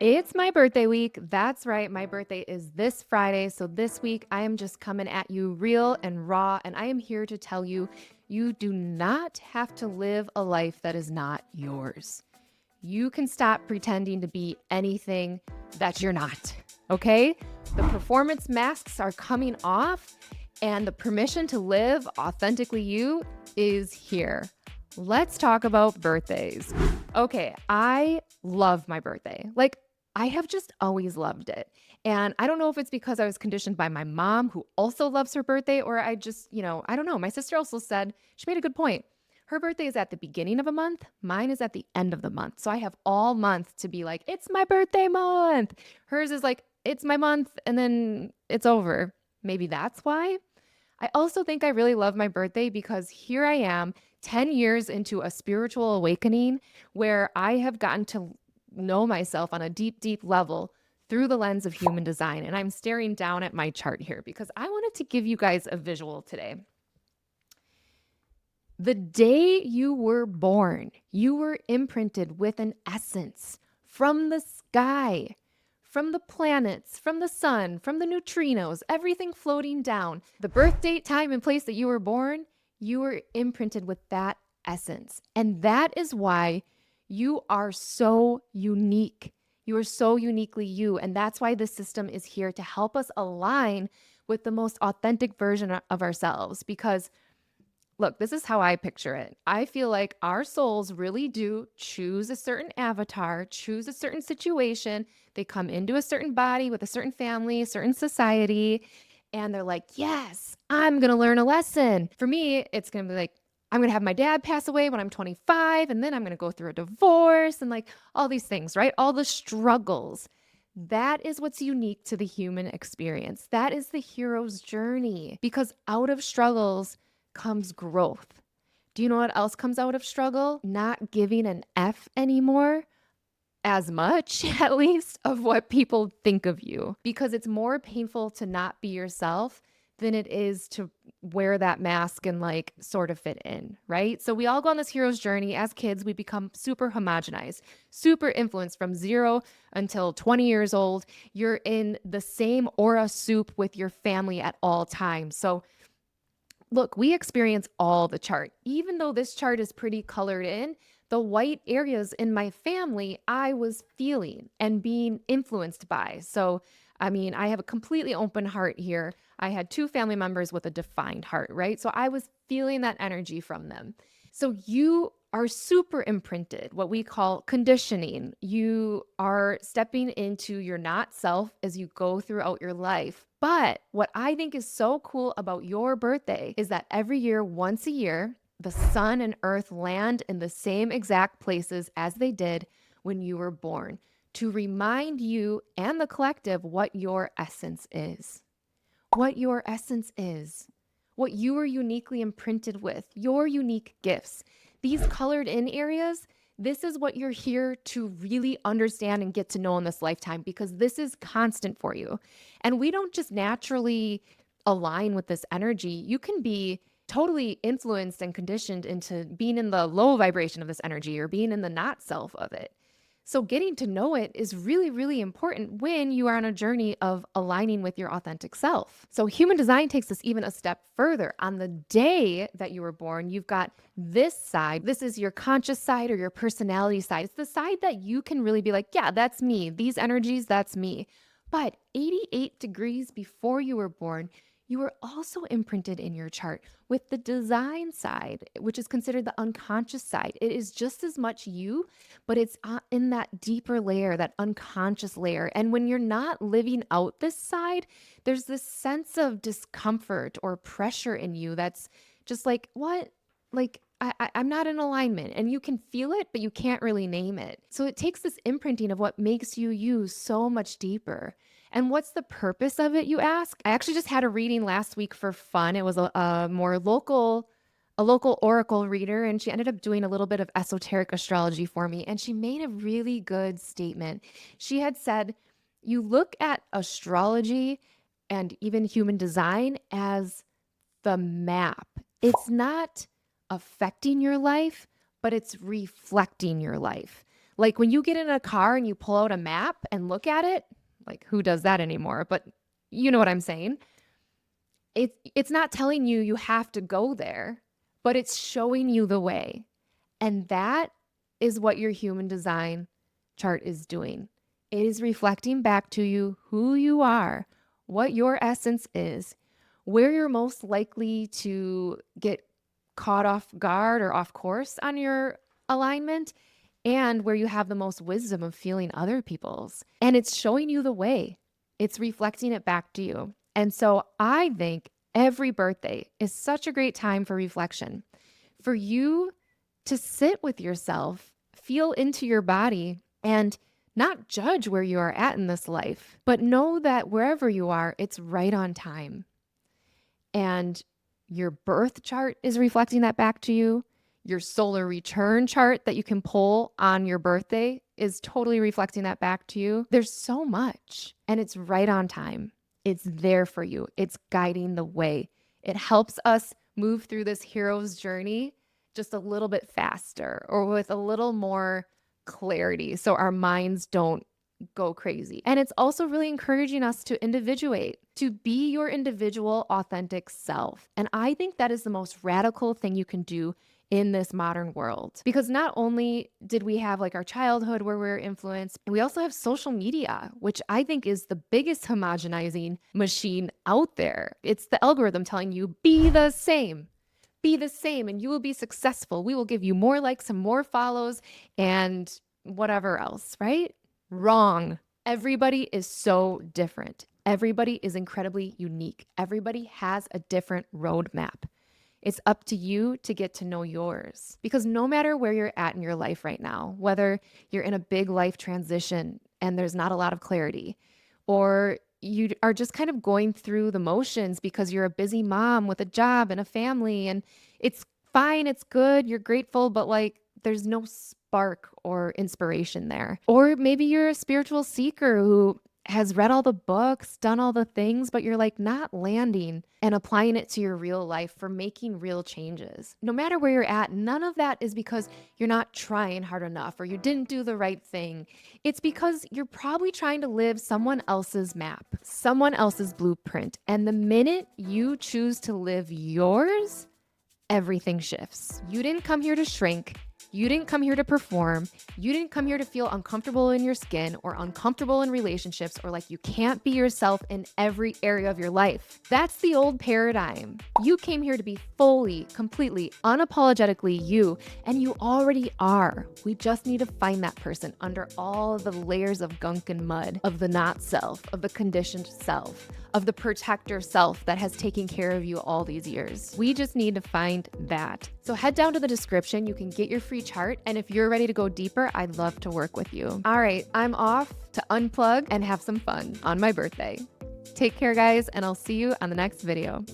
It's my birthday week. That's right. My birthday is this Friday. So this week, I am just coming at you real and raw. And I am here to tell you, you do not have to live a life that is not yours. You can stop pretending to be anything that you're not. Okay? The performance masks are coming off, and the permission to live authentically you is here. Let's talk about birthdays. Okay, I love my birthday. Like, I have just always loved it. And I don't know if it's because I was conditioned by my mom, who also loves her birthday, or I just, I don't know. My sister also said, she made a good point. Her birthday is at the beginning of a month. Mine is at the end of the month. So I have all month to be like, it's my birthday month. Hers is like, it's my month, and then it's over. Maybe that's why. I also think I really love my birthday because here I am, 10 years into a spiritual awakening where I have gotten to know myself on a deep, deep level through the lens of human design. And I'm staring down at my chart here because I wanted to give you guys a visual today. The day you were born, you were imprinted with an essence from the sky, from the planets, from the sun, from the neutrinos, everything floating down. The birth date, time, and place that you were born, you were imprinted with that essence. And that is why you are so unique. You are so uniquely you. And that's why this system is here to help us align with the most authentic version of ourselves. Because look, this is how I picture it. I feel like our souls really do choose a certain avatar, choose a certain situation. They come into a certain body with a certain family, a certain society, and they're like, yes, I'm going to learn a lesson. For me, it's going to be like, I'm going to have my dad pass away when I'm 25, and then I'm going to go through a divorce and like all these things, right? All the struggles. That is what's unique to the human experience. That is the hero's journey because out of struggles, comes growth. Do you know what else comes out of struggle? Not giving an F anymore, as much at least, of what people think of you. Because it's more painful to not be yourself than it is to wear that mask and like sort of fit in, right? So we all go on this hero's journey. As kids, we become super homogenized, super influenced from 0 until 20 years old. You're in the same aura soup with your family at all times. So look, we experience all the chart. Even though this chart is pretty colored in, the white areas in my family, I was feeling and being influenced by. So, I mean, I have a completely open heart here. I had 2 family members with a defined heart, right? So I was feeling that energy from them. So you are super imprinted, what we call conditioning. You are stepping into your not self as you go throughout your life. But what I think is so cool about your birthday is that every year, once a year, the sun and earth land in the same exact places as they did when you were born to remind you and the collective what your essence is. What your essence is, what you are uniquely imprinted with, your unique gifts. These colored in areas, this is what you're here to really understand and get to know in this lifetime because this is constant for you. And we don't just naturally align with this energy. You can be totally influenced and conditioned into being in the low vibration of this energy or being in the not self of it. So getting to know it is really, really important when you are on a journey of aligning with your authentic self. So human design takes this even a step further. On the day that you were born, you've got this side. This is your conscious side or your personality side. It's the side that you can really be like, yeah, that's me. These energies, that's me. But 88 degrees before you were born, you were also imprinted in your chart with the design side, which is considered the unconscious side. It is just as much you, but it's in that deeper layer, that unconscious layer. And when you're not living out this side, there's this sense of discomfort or pressure in you that's just like, what? Like, I'm not in alignment, and you can feel it, but you can't really name it. So it takes this imprinting of what makes you so much deeper. And what's the purpose of it, you ask? I actually just had a reading last week for fun. It was a local oracle reader, and she ended up doing a little bit of esoteric astrology for me. And she made a really good statement. She had said, you look at astrology and even human design as the map. It's not affecting your life, but it's reflecting your life. Like when you get in a car and you pull out a map and look at it, like who does that anymore? But you know what I'm saying? It's not telling you you have to go there, but it's showing you the way. And that is what your human design chart is doing. It is reflecting back to you who you are, what your essence is, where you're most likely to get caught off guard or off course on your alignment, and where you have the most wisdom of feeling other people's. And it's showing you the way, it's reflecting it back to you. And so I think every birthday is such a great time for reflection, for you to sit with yourself, feel into your body, and not judge where you are at in this life, but know that wherever you are, it's right on time. And your birth chart is reflecting that back to you. Your solar return chart that you can pull on your birthday is totally reflecting that back to you. There's so much, and it's right on time. It's there for you. It's guiding the way. It helps us move through this hero's journey just a little bit faster or with a little more clarity so our minds don't go crazy. And it's also really encouraging us to individuate, to be your individual, authentic self. And I think that is the most radical thing you can do in this modern world. Because not only did we have like our childhood where we were influenced, we also have social media, which I think is the biggest homogenizing machine out there. It's the algorithm telling you, be the same. Be the same and you will be successful. We will give you more likes and more follows and whatever else, right? Wrong. Everybody is so different. Everybody is incredibly unique. Everybody has a different roadmap. It's up to you to get to know yours. Because no matter where you're at in your life right now, whether you're in a big life transition and there's not a lot of clarity, or you are just kind of going through the motions because you're a busy mom with a job and a family, and it's fine, it's good, you're grateful, but like there's no spark or inspiration there. Or maybe you're a spiritual seeker who has read all the books, done all the things, but you're like not landing and applying it to your real life for making real changes. No matter where you're at, none of that is because you're not trying hard enough or you didn't do the right thing. It's because you're probably trying to live someone else's map, someone else's blueprint. And the minute you choose to live yours, everything shifts. You didn't come here to shrink. You didn't come here to perform. You didn't come here to feel uncomfortable in your skin or uncomfortable in relationships or like you can't be yourself in every area of your life. That's the old paradigm. You came here to be fully, completely, unapologetically you, and you already are. We just need to find that person under all the layers of gunk and mud of the not self, of the conditioned self, of the protector self that has taken care of you all these years. We just need to find that. So head down to the description. You can get your free chart. And if you're ready to go deeper, I'd love to work with you. All right, I'm off to unplug and have some fun on my birthday. Take care, guys, and I'll see you on the next video.